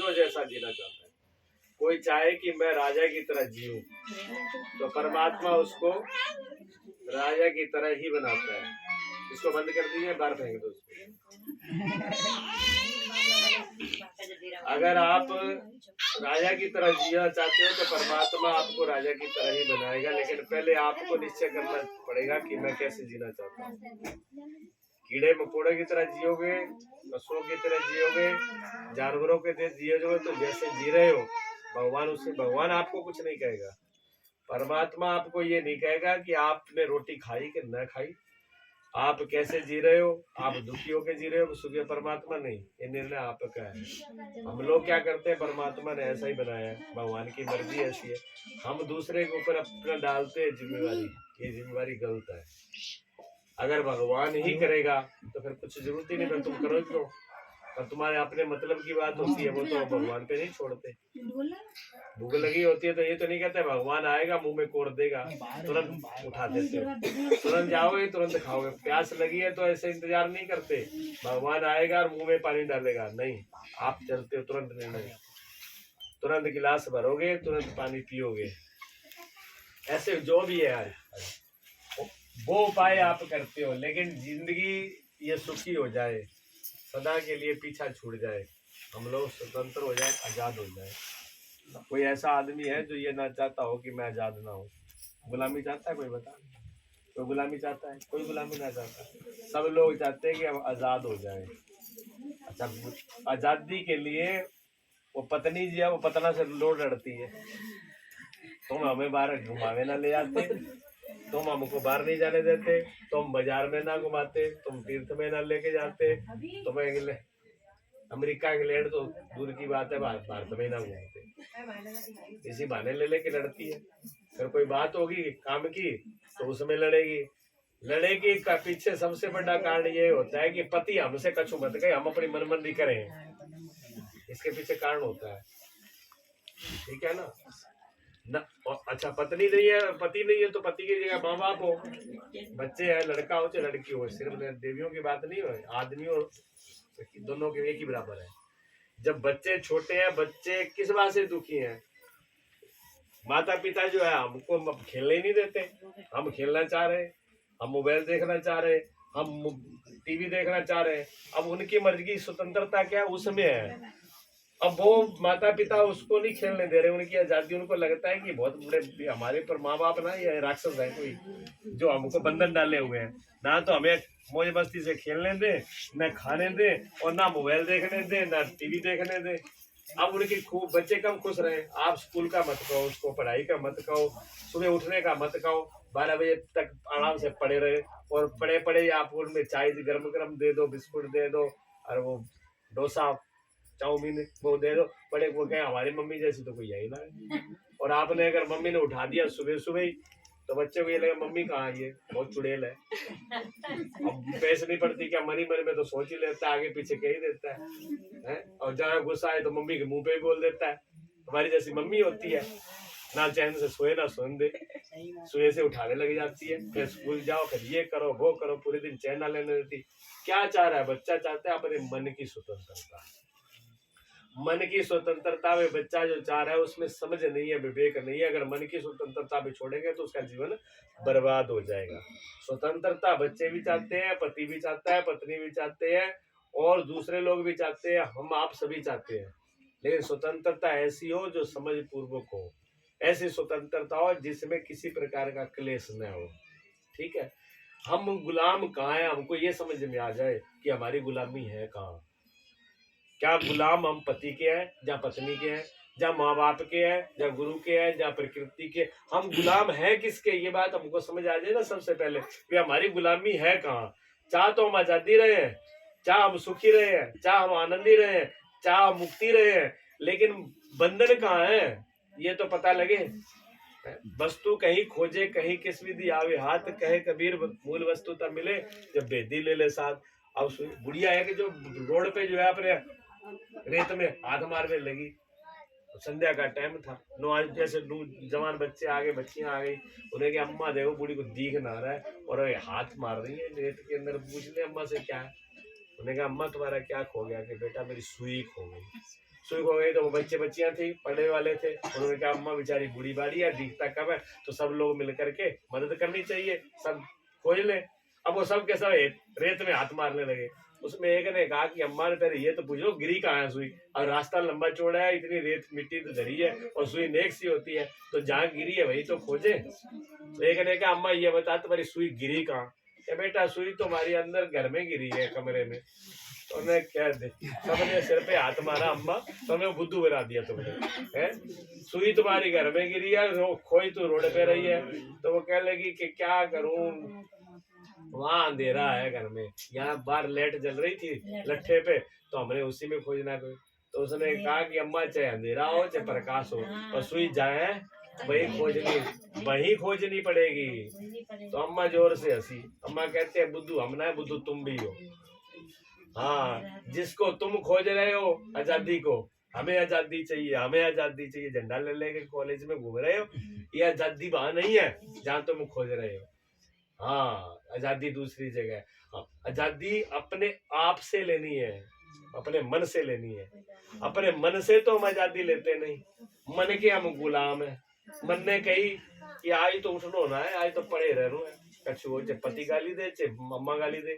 राजाओं जैसा जीना चाहता है। कोई चाहे कि मैं राजा की तरह जीऊं, तो परमात्मा उसको राजा की तरह ही बनाता है। इसको बंद कर दीजिए, बाहर फेंक दो उसको। अगर आप राजा की तरह जीना चाहते हो तो परमात्मा आपको राजा की तरह ही बनाएगा, लेकिन पहले आपको निश्चय करना पड़ेगा कि मैं कैसे जीना चाहता हूँ। कीड़े मकोड़े की तरह जियोगे, पशुओं की तरह जियोगे, जानवरों के तरह जियोगे, तो जैसे जी रहे हो भगवान आपको कुछ नहीं कहेगा। परमात्मा आपको ये नहीं कहेगा कि आपने रोटी खाई कि न खाई, आप कैसे जी रहे हो, आप दुखी होकर जी रहे हो, सुखी। परमात्मा नहीं, ये निर्णय आपका है। हम लोग क्या करते हैं, परमात्मा ने ऐसा ही बनाया है, भगवान की मर्जी ऐसी है, हम दूसरे के ऊपर अपना डालते हैं जिम्मेवारी। ये जिम्मेवारी गलत है। अगर भगवान ही करेगा तो फिर कुछ जरूरत ही नहीं, फिर तुम करो क्यों। और तुम्हारे अपने मतलब की बात होती है, वो तो भगवान पे नहीं छोड़ते। भूख लगी होती है तो ये तो नहीं कहते भगवान आएगा मुंह में कोड़ देगा, तुरंत उठा देते हो, तुरंत जाओगे तुरंत खाओगे। प्यास लगी है तो ऐसे इंतजार नहीं करते, भगवान आएगा और मुंह में पानी डालेगा, नहीं, आप चलते हो तुरंत निर्णय, तुरंत गिलास भरोगे, तुरंत पानी पियोगे। ऐसे जो भी है यार, वो उपाय आप करते हो, लेकिन जिंदगी ये सुखी हो जाए, सदा के लिए पीछा छूट जाए, हम लोग स्वतंत्र हो जाए, आजाद हो जाए। कोई ऐसा आदमी है जो ये ना चाहता हो कि मैं आजाद ना हो? गुलामी चाहता है कोई? बता, कोई गुलामी चाहता है? कोई गुलामी ना चाहता। सब लोग चाहते हैं कि हम आजाद हो जाएं। अच्छा, आजादी के लिए वो पत्नी जी है, वो पतना से लोड लड़ती है, तुम हमें बाहर घुमावे ना ले जाते, तुम हमको बाहर नहीं जाने देते, तुम बाजार में ना घुमाते, तुम तीर्थ में ना लेके जाते, तुम्हें अमेरिका इंग्लैंड तो दूर की बात है, भारत में ना घूमते। इसी बहाने ले लेके लड़ती है। फिर कोई बात होगी काम की तो उसमें लड़ेगी का पीछे सबसे बड़ा कारण ये होता है कि पति हमसे कछु मत गए, हम अपनी मनमर्जी करें, इसके पीछे कारण होता है। ठीक है ना? अच्छा, पत्नी नहीं है, पति नहीं है तो पति की जगह माँ बाप हो, बच्चे है, लड़का हो चाहे लड़की हो, सिर्फ देवियों की बात नहीं हो, आदमियों दोनों के एक ही बराबर है। जब बच्चे छोटे हैं, बच्चे किस बात से दुखी हैं? माता पिता जो है हमको खेलने ही नहीं देते, हम खेलना चाह रहे, हम मोबाइल देखना चाह रहे, हम टीवी देखना चाह रहे, अब उनकी मर्जी की स्वतंत्रता क्या उसमें है। अब वो माता पिता उसको नहीं खेलने दे रहे, उनकी आजादी, उनको लगता है कि बहुत बड़े हमारे पर माँ बाप ना ये राक्षस है कोई, जो हमको बंधन डाले हुए हैं, ना तो हमें मौज मस्ती से खेलने दे, न खाने दे, और ना मोबाइल देखने दे, ना टीवी देखने दे। अब उनकी खूब बच्चे कम खुश रहे। आप स्कूल का मत कहो, उसको पढ़ाई का मत कहो, सुबह उठने का मत कहो, 12 बजे तक आराम से पड़े रहे, और पड़े पड़े आप उनमें चाय गरम गरम दे दो, बिस्कुट दे दो, और वो डोसा चाउमीन वो दे दो, बड़े वो कहे हमारी मम्मी जैसी तो कोई है ही ना। और आपने अगर मम्मी ने उठा दिया सुबह सुबह ही, तो बच्चे को ये लगा मम्मी कहाँ है, ये बहुत चुड़ैल है। अब पैसे नहीं पड़ती क्या, मन ही मन में तो सोच ही लेता है, आगे पीछे कह ही देता है? और जहाँ गुस्सा है तो मम्मी के मुंह पे ही बोल देता है, हमारी जैसी मम्मी होती है, ना चैन से सोए ना सोने दे, सुबह से उठाने लग जाती है, फिर स्कूल जाओ, फिर ये करो वो करो, पूरे दिन चैन ना लेने देती। क्या चाह रहा है बच्चा? चाहता है अपने मन की स्वतंत्रता। मन की स्वतंत्रता में बच्चा जो चाह रहा है उसमें समझ नहीं है, विवेक नहीं है। अगर मन की स्वतंत्रता भी छोड़ेंगे तो उसका जीवन बर्बाद हो जाएगा। स्वतंत्रता बच्चे भी चाहते हैं, पति भी चाहता है, पत्नी भी चाहते हैं, और दूसरे लोग भी चाहते हैं, हम आप सभी चाहते हैं। लेकिन स्वतंत्रता ऐसी हो जो समझ पूर्वक हो, ऐसी स्वतंत्रता हो जिसमें किसी प्रकार का क्लेश न हो। ठीक है? हम गुलाम कहाँ है, हमको ये समझ में आ जाए कि हमारी गुलामी है कहाँ। क्या गुलाम हम पति के हैं, या पत्नी के हैं, या माँ बाप के हैं, या गुरु के हैं, या प्रकृति के? हम गुलाम हैं किसके? ये बात हमको समझ आ जाए ना सबसे पहले कि हमारी गुलामी है कहाँ। चाह तो हम आजादी रहे हैं, चाह हम सुखी रहे हैं, चाह हम आनंदी रहे हैं, चाह हम मुक्ति रहे हैं, लेकिन बंधन कहाँ है ये तो पता लगे। वस्तु कहीं खोजे कहीं किस विधि आवे हाथ, कहे कबीर मूल वस्तु तब मिले जब बेदी ले ले साथ। अब बुढ़िया है कि जो रोड पे जो है अपने रेत में हाथ मारने लगी, संध्या का टाइम था, जैसे जवान बच्चे आ गए, बच्चियां आ गई, उन्हें कि अम्मा देखो बूढ़ी को दिख ना रहा है और हाथ मार रही है रेत के अंदर। पूछ ले अम्मा से क्या है? उन्हें कहा अम्मा तुम्हारा क्या खो गया? कि बेटा मेरी सुई खो गई। सुई हो गई तो वो बच्चे बच्चियां थी, पढ़ने वाले थे, उन्होंने कहा अम्मा बेचारी बूढ़ी बाड़ी है, दिखता कब है, तो सब लोग मिल करके मदद करनी चाहिए, सब खोज ले। अब वो सब के सब रेत में हाथ मारने लगे। उसमें एक ने कहा कि अम्मा ने पहले ये तो पूछो गिरी कहाँ है सुई, और रास्ता लंबा चौड़ा है, इतनी रेत मिट्टी तो धरी है और सुई नेक सी होती है, तो जहाँ गिरी है वही तो खोजे। तो एक ने कहा अम्मा ये बता तुम्हारी सुई गिरी कहाँ? क्या बेटा सुई तो हमारी अंदर घर में गिरी है, कमरे में। तो मैं क्या दे, सबने सिर पे हाथ मारा, अम्मा तो मैं बुद्धू बना दिया तुमने, है सुई तुम्हारी घर में गिरी है, खोई तो रोड पे रही है। तो वो कह लगी कि क्या करूं, वहां अंधेरा है घर में, यहाँ बाहर लाइट जल रही थी लट्ठे पे, तो हमने उसी में खोजना कोई। तो उसने कहा कि अम्मा चाहे अंधेरा हो चाहे प्रकाश हो, और सुई जाए वही खोजनी पड़ेगी। तो अम्मा जोर से हंसी। अम्मा कहते हैं बुद्धू हम ना, बुद्धू तुम भी हो। हाँ, जिसको तुम खोज रहे हो आजादी को, हमें आजादी चाहिए, हमें आजादी चाहिए, झंडा ले लेके कॉलेज में घूम रहे हो, ये आजादी वहां नहीं है जहाँ तुम खोज रहे हो। हाँ, आजादी दूसरी जगह है। हाँ, आजादी अपने आप से लेनी है, अपने मन से लेनी है। अपने मन से तो हम आजादी लेते नहीं, मन के हम गुलाम है। मन ने कही कि आज तो उठनो ना है, आज तो पड़े रहनो है, कछु चाहे पति गाली दे चाहे मम्मा गाली दे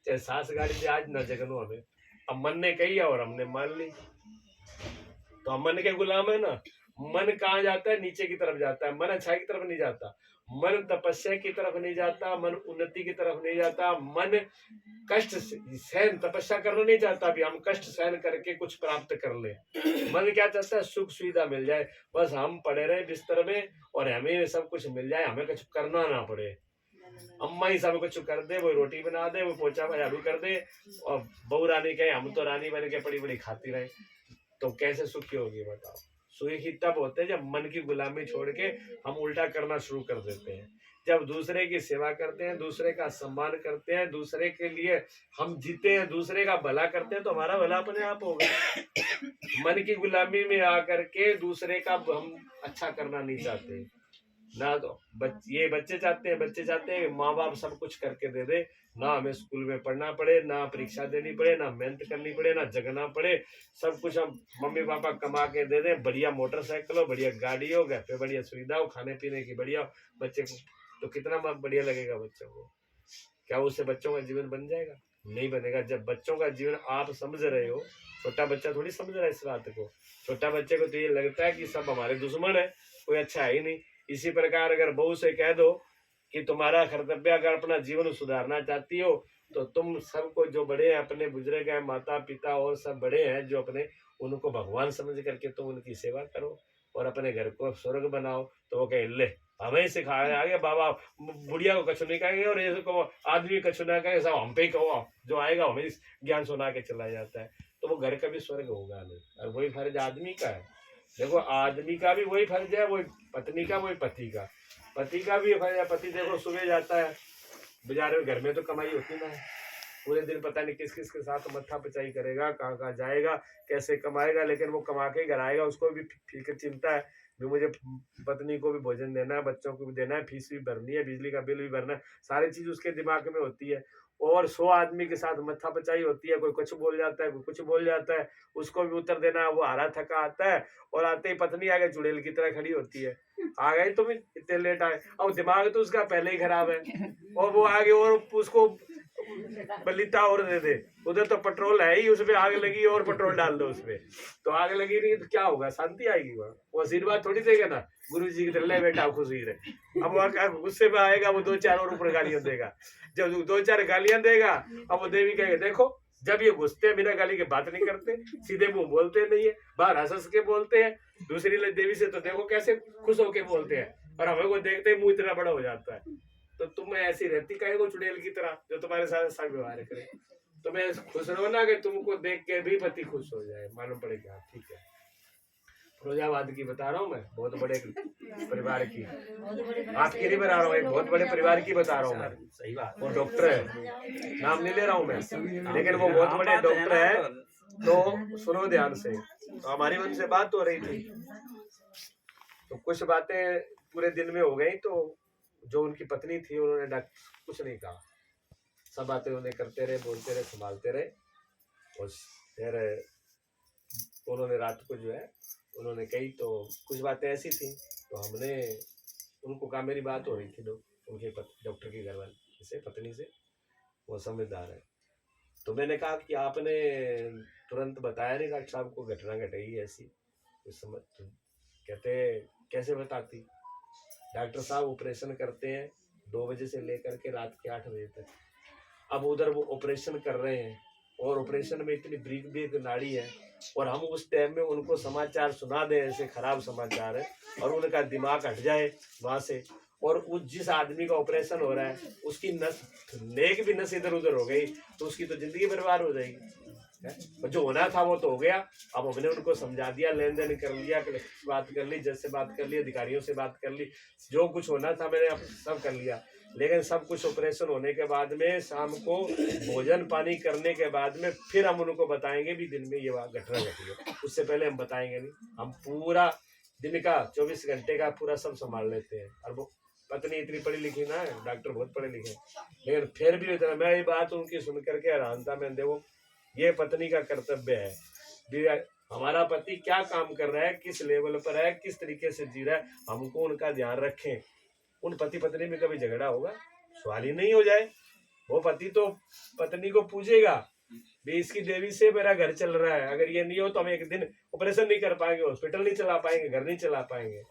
चाहे सास गाली दे, आज न जगनो हमें। अब मन ने कही और हमने मान ली, तो हम मन के गुलाम है ना। मन कहाँ जाता है? नीचे की तरफ जाता है। मन अच्छाई की तरफ नहीं जाता, मन तपस्या की तरफ नहीं जाता, मन उन्नति की तरफ नहीं जाता, मन कष्ट सहन तपस्या करना नहीं चाहता, अभी हम कष्ट सहन करके कुछ प्राप्त कर ले। मन क्या चाहता है? सुख सुविधा मिल जाए, बस हम पड़े रहे बिस्तर में और हमें सब कुछ मिल जाए, हमें कुछ करना ना पड़े। अम्मा ही सब कुछ कर दे, वो रोटी बना दे, वो पोछा झाड़ू कर दे, और बहू रानी कहे हम तो रानी बन के बड़ी बड़ी खाती रहे, तो कैसे सुखी होगी बताओ। सुखी तब होते हैं जब मन की गुलामी छोड़ के हम उल्टा करना शुरू कर देते हैं, जब दूसरे की सेवा करते हैं, दूसरे का सम्मान करते हैं, दूसरे के लिए हम जीते हैं, दूसरे का भला करते हैं, तो हमारा भला अपने आप होगा। मन की गुलामी में आकर के दूसरे का हम अच्छा करना नहीं चाहते ना। तो ये बच्चे चाहते हैं माँ बाप सब कुछ करके दे दे, ना हमें स्कूल में पढ़ना पड़े, ना परीक्षा देनी पड़े, ना मेहनत करनी पड़े, ना जगना पड़े, सब कुछ हम मम्मी पापा कमा के दे दें, बढ़िया मोटरसाइकिल हो, बढ़िया गाड़ी हो, घर पे बढ़िया सुविधा हो, खाने पीने की बढ़िया बच्चे को, तो कितना बढ़िया लगेगा बच्चों को। क्या उससे बच्चों का जीवन बन जाएगा? नहीं बनेगा। जब बच्चों का जीवन आप समझ रहे हो, छोटा बच्चा थोड़ी समझ रहा है इस बात को। छोटा बच्चे को तो ये लगता है कि सब हमारे दुश्मन है, कोई अच्छा है ही नहीं। इसी प्रकार अगर बहू से कह दो कि तुम्हारा कर्तव्य, अगर अपना जीवन सुधारना चाहती हो तो तुम सबको, जो बड़े हैं अपने बुजुर्ग हैं, माता पिता और सब बड़े हैं जो अपने, उनको भगवान समझ करके तुम उनकी सेवा करो और अपने घर को स्वर्ग बनाओ। तो वो कहे ले हमें सिखाया आगे बाबा, बुढ़िया को कछु नहीं कहेंगे और ये को आदमी कछु ना कहे, सब हम पे कहो, जो आएगा हमें ज्ञान सुना के चला जाता है, तो वो घर का भी स्वर्ग होगा नहीं। और वही फर्ज आदमी का है। देखो आदमी का भी वही फर्ज है, वही पत्नी का, वही पति का, पति का भी फर्ज है। पति देखो सुबह जाता है बाजार में, घर में तो कमाई होती ना है, पूरे दिन पता नहीं किस किस के साथ मत्था पिचाई करेगा, कहाँ कहाँ जाएगा, कैसे कमाएगा, लेकिन वो कमा के घर आएगा, उसको भी फिक्र चिंता है भी मुझे पत्नी को भी भोजन देना है, बच्चों को भी देना है, फीस भी भरनी है, बिजली का बिल भी भरना है, सारी चीज उसके दिमाग में होती है। और 100 आदमी के साथ मत्था पचाई होती है, कोई कुछ बोल जाता है, कोई कुछ बोल जाता है, उसको भी उत्तर देना है, वो हारा थका आता है, और आते ही पत्नी आगे चुड़ैल की तरह खड़ी होती है, आ गए तुम इतने लेट आए, और दिमाग तो उसका पहले ही खराब है, और वो आगे और उसको बलिता और दे दे, उधर तो पेट्रोल है ही, उसमें आग लगी और पेट्रोल डाल दो उसमें, तो आग लगी नहीं तो क्या होगा? शांति आएगी? वहाँ वो आशीर्वाद थोड़ी देगा ना गुरु जी की तरह, ले बेटा खुशी रहे। अब वहाँ गुस्से में आएगा, वो 2-4 और ऊपर गालियां देगा, जब 2-4 गालियां देगा, अब वो देवी कहेगा देखो जब ये गुस्से हैं बिना गाली के बात नहीं करते, सीधे मुंह बोलते नहीं है, बाहर हंस के बोलते हैं, दूसरी देवी से तो देखो कैसे खुश होके बोलते हैं, और हमें को देखते ही मुंह इतना बड़ा हो जाता है। तो तुम ऐसी रहती कहे को चुड़ैल की तरह जो तुम्हारे साथ ऐसा व्यवहार करे, तुम्हें खुश रहो ना कि तुमको देख के भी पति खुश हो जाए, मालूम पड़ेगा। ठीक है, फिरोजाबाद की बता रहा हूँ मैं, बहुत बड़े परिवार की, आपकी नहीं बता रहा हूँ, एक बहुत बड़े परिवार की बता रहा हूँ मैं। सही बात, वो डॉक्टर है, नाम नहीं ले रहा हूँ मैं, लेकिन वो बहुत बड़े डॉक्टर है, तो सुनो ध्यान से। तो हमारी उनसे बात हो रही थी, तो कुछ बातें पूरे दिन में हो गई, तो जो उनकी पत्नी थी उन्होंने डॉक्टर कुछ नहीं कहा, सब बातें उन्हें करते रहे, बोलते रहे, संभालते रहे, और फिर उन्होंने रात को जो है उन्होंने कही, तो कुछ बातें ऐसी थी तो हमने उनको कहा, मेरी बात हो रही थी उनके डॉक्टर के घर वाले से, पत्नी से, वो समझदार है। तो मैंने कहा कि आपने तुरंत बताया नहीं डॉक्टर साहब को घटना घटेगी ऐसी, कुछ समझ। कहते कैसे बताती, डॉक्टर साहब ऑपरेशन करते हैं 2 बजे से लेकर के रात के 8 बजे तक। अब उधर वो ऑपरेशन कर रहे हैं और ऑपरेशन में इतनी ब्रीक नाड़ी है, और हम उस टाइम में उनको समाचार सुना दें ऐसे खराब समाचार है, और उनका दिमाग हट जाए वहां से, और उस जिस आदमी का ऑपरेशन हो रहा है उसकी नस, नेक भी नस इधर उधर हो गई तो उसकी तो जिंदगी बर्बाद हो जाएगी। जो होना था वो तो हो गया। अब हमने उनको समझा दिया, लेन देन कर लिया, बात कर ली, जज से बात कर ली, अधिकारियों से बात कर ली, जो कुछ होना था मैंने सब कर लिया। लेकिन सब कुछ ऑपरेशन होने के बाद में शाम को भोजन पानी करने के बाद में फिर हम उनको बताएंगे भी दिन में ये घटना घटी है, उससे पहले हम बताएंगे नहीं। हम पूरा दिन का 24 घंटे का पूरा सब संभाल लेते हैं। और वो पत्नी इतनी पढ़ी लिखी ना है, डॉक्टर बहुत पढ़े लिखे, लेकिन फिर भी इतना, मैं ये बात उनकी सुन करके हैरान था। मैं देखो ये पत्नी का कर्तव्य है भी, हमारा पति क्या काम कर रहा है, किस लेवल पर है, किस तरीके से जी रहा है, हमको उनका ध्यान रखें। उन पति पत्नी में कभी झगड़ा होगा, सवाल ही नहीं हो जाए। वो पति तो पत्नी को पूछेगा भी इसकी देवी से मेरा घर चल रहा है, अगर ये नहीं हो तो हम एक दिन ऑपरेशन नहीं कर पाएंगे, हॉस्पिटल नहीं चला पाएंगे, घर नहीं चला पाएंगे।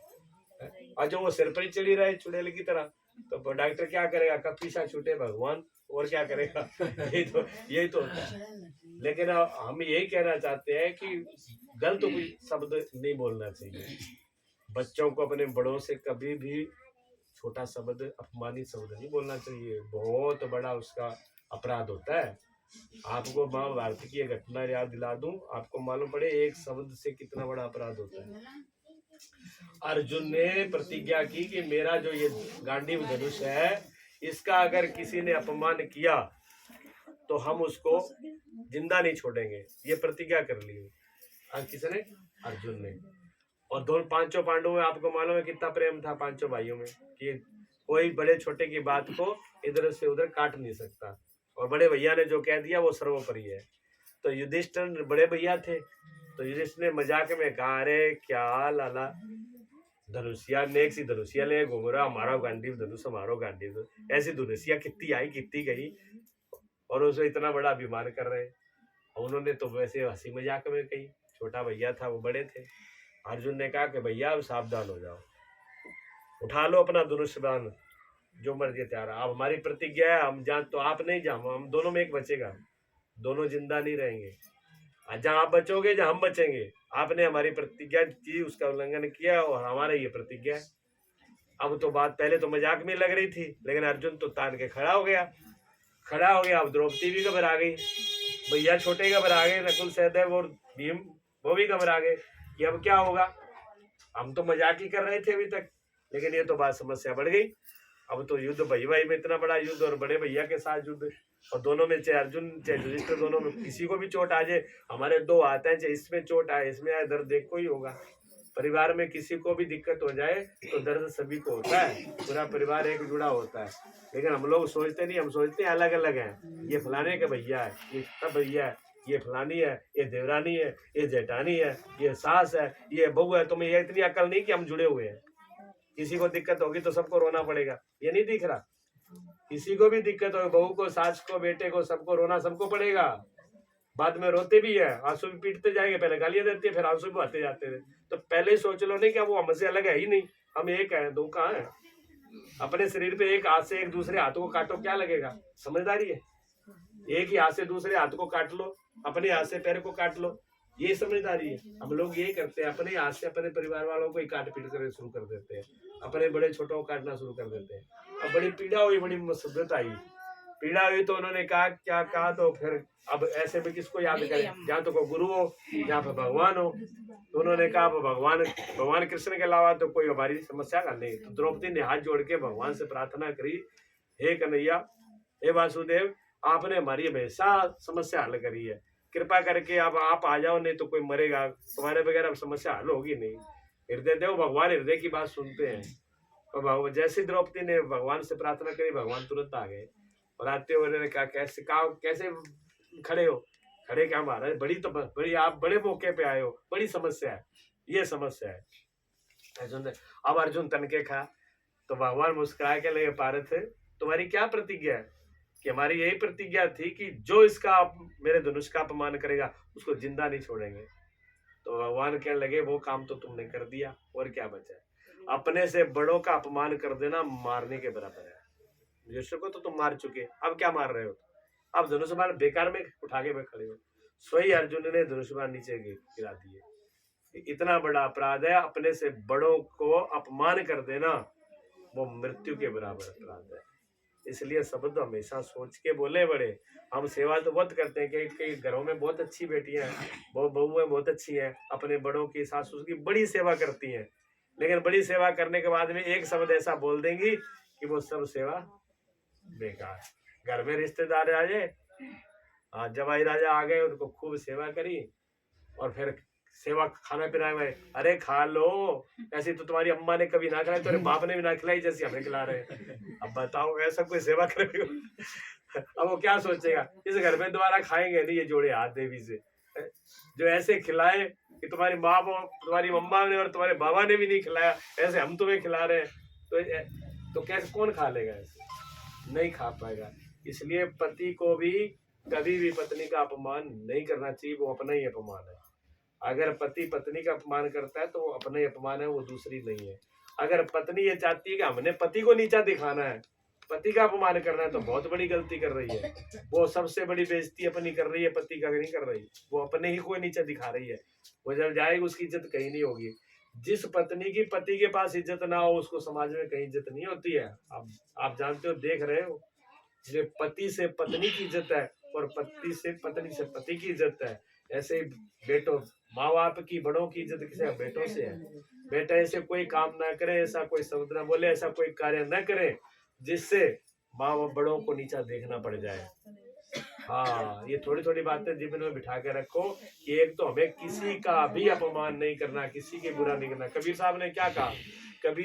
और जो वो सिर पर ही चढ़ी रहे चुड़ैल की तरह, तो डॉक्टर क्या करेगा, कब पीछा छूटे भगवान, और क्या करेगा। यही तो होता है। लेकिन हम यही कहना चाहते हैं कि गलत कोई शब्द नहीं बोलना चाहिए। बच्चों को अपने बड़ों से कभी भी छोटा शब्द, अपमानित शब्द नहीं बोलना चाहिए, बहुत बड़ा उसका अपराध होता है। आपको महाभारत की घटना याद दिला दूं, आपको मालूम पड़े एक शब्द से कितना बड़ा अपराध होता है। अर्जुन ने प्रतिज्ञा की कि मेरा जो ये गांडीव धनुष है, इसका अगर किसी ने अपमान किया तो हम उसको जिंदा नहीं छोड़ेंगे, ये प्रतिज्ञा कर ली। किसने? अर्जुन ने। और दोनों पांचों पांडवों में आपको मालूम है कितना प्रेम था पांचों भाइयों में, कि कोई बड़े छोटे की बात को इधर से उधर काट नहीं सकता, और बड़े भैया ने जो कह दिया वो सर्वोपरि है। तो युधिष्ठिर बड़े भैया थे, तो युधिष्ठिर ने मजाक में कहा, अरे क्या लाला धनुषिया नेक सी धनुषिया ले घूम रहा, हमारा गांडीव धनुष, हमारो गांडीव धनुष, ऐसी धनुषिया कितनी आई कितनी गई, और उसे इतना बड़ा अभिमान कर रहे। उन्होंने तो वैसे हंसी मजाक में कही, छोटा भैया था वो बड़े थे। अर्जुन ने कहा कि भैया अब सावधान हो जाओ, उठा लो अपना धनुष बाण, जो मर्जी तैयार। अब हमारी प्रतिज्ञा है, हम जहाँ तो आप नहीं, जहाँ हम दोनों में एक बचेगा, दोनों जिंदा नहीं रहेंगे। जहाँ आप बचोगे जहाँ हम बचेंगे। आपने हमारी प्रतिज्ञा की, उसका उल्लंघन किया, और हमारा ये प्रतिज्ञा है। अब तो बात पहले तो मजाक में लग रही थी, लेकिन अर्जुन तो तान के खड़ा हो गया। अब द्रौपदी भी घबरा गई, भैया छोटे घबरा गए, नकुल सहदेव और भीम वो भी घबरा गए कि अब क्या होगा। हम तो मजाक ही कर रहे थे अभी तक, लेकिन ये तो बात समस्या बढ़ गई। अब तो युद्ध भाई भाई में इतना बड़ा युद्ध, और बड़े भैया के साथ युद्ध, और दोनों में चाहे अर्जुन चाहे युधिष्ठिर, दोनों में किसी को भी चोट आ जाए, हमारे दो हाथ हैं, चाहे इसमें चोट आए इसमें आए, दर्द देखो ही होगा। परिवार में किसी को भी दिक्कत हो जाए तो दर्द सभी को होता है, पूरा परिवार एक जुड़ा होता है। लेकिन हम लोग सोचते नहीं, हम सोचते हैं अलग अलग हैं, ये फलाने का भैया है, ये तब भैया है, ये फलानी है, ये देवरानी है, ये जेठानी है, ये सास है, ये बहू है। तुम्हें ये इतनी अकल नहीं कि हम जुड़े हुए हैं। किसी को दिक्कत होगी तो सबको रोना पड़ेगा, ये नहीं दिख रहा। किसी को भी दिक्कत हो, बहू को, सास को, बेटे को, सबको रोना सबको पड़ेगा। बाद में रोते भी है, आंसू भी पीटते जाएंगे, पहले गालियां देते हैं फिर आंसू भी आते जाते थे। तो पहले ही सोच लो नहीं कि वो हमसे अलग है ही नहीं, हम एक है, दो कहाँ है। अपने शरीर पे एक हाथ से एक दूसरे हाथ को काटो, क्या लगेगा? समझदारी है। एक ही हाथ से दूसरे हाथ को काट लो, अपने हाथ से पैर को काट लो, ये समझदारी है। हम लोग यही करते हैं, अपने हाथ से अपने परिवार वालों को ही काट पीट कर शुरू कर देते हैं, अपने बड़े छोटों को काटना शुरू कर देते हैं। अब बड़ी पीड़ा हुई, बड़ी मुसीबत आई, पीड़ा हुई तो उन्होंने कहा क्या कहा, तो फिर अब ऐसे में किसको याद करें, जहाँ तो कोई गुरु हो, जहाँ पर भगवान हो। तो उन्होंने कहा भगवान कृष्ण के अलावा तो कोई हमारी समस्या का नहीं। तो द्रौपदी ने हाथ जोड़ के भगवान से प्रार्थना करी, हे कन्हैया, हे वासुदेव, आपने हमारी हमेशा समस्या हल करी है, कृपा करके अब आप आ जाओ, नहीं तो कोई मरेगा, तुम्हारे बगैर अब समस्या हल होगी नहीं। हृदय देव भगवान हृदय की बात सुनते हैं। और जैसे द्रौपदी ने भगवान से प्रार्थना करी, भगवान तुरंत आ गए। और आते हुए उन्होंने कहा कैसे खड़े हो, खड़े क्या महाराज, बड़ी आप बड़े मौके पे आए हो, बड़ी समस्या है, ये समस्या है। अब अर्जुन तनके खा तो भगवान मुस्कुरा के लगे, पार्थ तुम्हारी क्या प्रतिज्ञा है? कि हमारी यही प्रतिज्ञा थी कि जो इसका मेरे धनुष का अपमान करेगा उसको जिंदा नहीं छोड़ेंगे। तो भगवान कहने लगे वो काम तो तुमने कर दिया, और क्या बचा है? अपने से बड़ों का अपमान कर देना मारने के बराबर है। यीशु को तो तुम मार चुके, अब क्या मार रहे हो? अब धनुष बाण बेकार में उठा के खड़े हो। स्वयं अर्जुन ने धनुष बाण नीचे गिरा दिए। इतना बड़ा अपराध है, अपने से बड़ों को अपमान कर देना, वो मृत्यु के बराबर अपराध है। इसलिए शब्द हमेशा सोच के बोले बड़े। हम सेवा तो बहुत करते हैं, कई घरों में बहुत अच्छी बेटियां हैं, बहुएं बहुत अच्छी हैं, अपने बड़ों की सासू की बड़ी सेवा करती हैं, लेकिन बड़ी सेवा करने के बाद में एक शब्द ऐसा बोल देंगी कि वो सब सेवा बेकार। घर में रिश्तेदार आ जाए, जवाई राजा आ गए, उनको खूब सेवा करी, और फिर सेवा खाना पिलाए में, अरे खा लो, ऐसी तो तुम्हारी अम्मा ने कभी ना खिलाई, तुम्हारे बाप ने भी ना खिलाई जैसी हमें खिला रहे हैं। अब बताओ ऐसा कोई सेवा करेगा? अब वो क्या सोचेगा, इस घर में दोबारा खाएंगे नहीं ये जोड़े हाथ देवी से। जो ऐसे खिलाए कि तुम्हारी माँ तुम्हारी मम्मा ने और तुम्हारे बाबा ने भी नहीं खिलाया, ऐसे हम तुम्हें खिला रहे हैं, तो कैसे कौन खा लेगा? ऐसे नहीं खा पाएगा। इसलिए पति को भी कभी भी पत्नी का अपमान नहीं करना चाहिए, वो अपना ही अपमान है। अगर पति पत्नी का अपमान करता है तो वो अपना ही अपमान है, वो दूसरी नहीं है। अगर पत्नी ये चाहती है कि हमने पति को नीचा दिखाना है, पति का अपमान करना है, तो बहुत बड़ी गलती कर रही है। वो सबसे बड़ी बेइज्जती अपनी कर रही है, पति का नहीं कर रही। वो अपने ही को नीचा दिखा रही है। वो जब जाएगी उसकी इज्जत कहीं नहीं होगी। जिस पत्नी की पति के पास इज्जत ना हो उसको समाज में कहीं इज्जत नहीं होती है। आप जानते हो, देख रहे हो। इसलिए पति से पत्नी की इज्जत है और पति से पत्नी से पति की इज्जत है। ऐसे बेटों, माँ बाप की बड़ों की इज्जत किसे? बेटों से है। बेटा ऐसे कोई काम ना करे, ऐसा कोई शब्द ना बोले, ऐसा कोई कार्य न करे जिससे माँ बाप बड़ों को नीचा देखना पड़ जाए। हाँ, ये थोड़ी थोड़ी बातें जीवन में बिठा के रखो कि एक तो हमें किसी का भी अपमान नहीं करना, किसी के बुरा नहीं करना। कबीर साहब ने क्या कहा?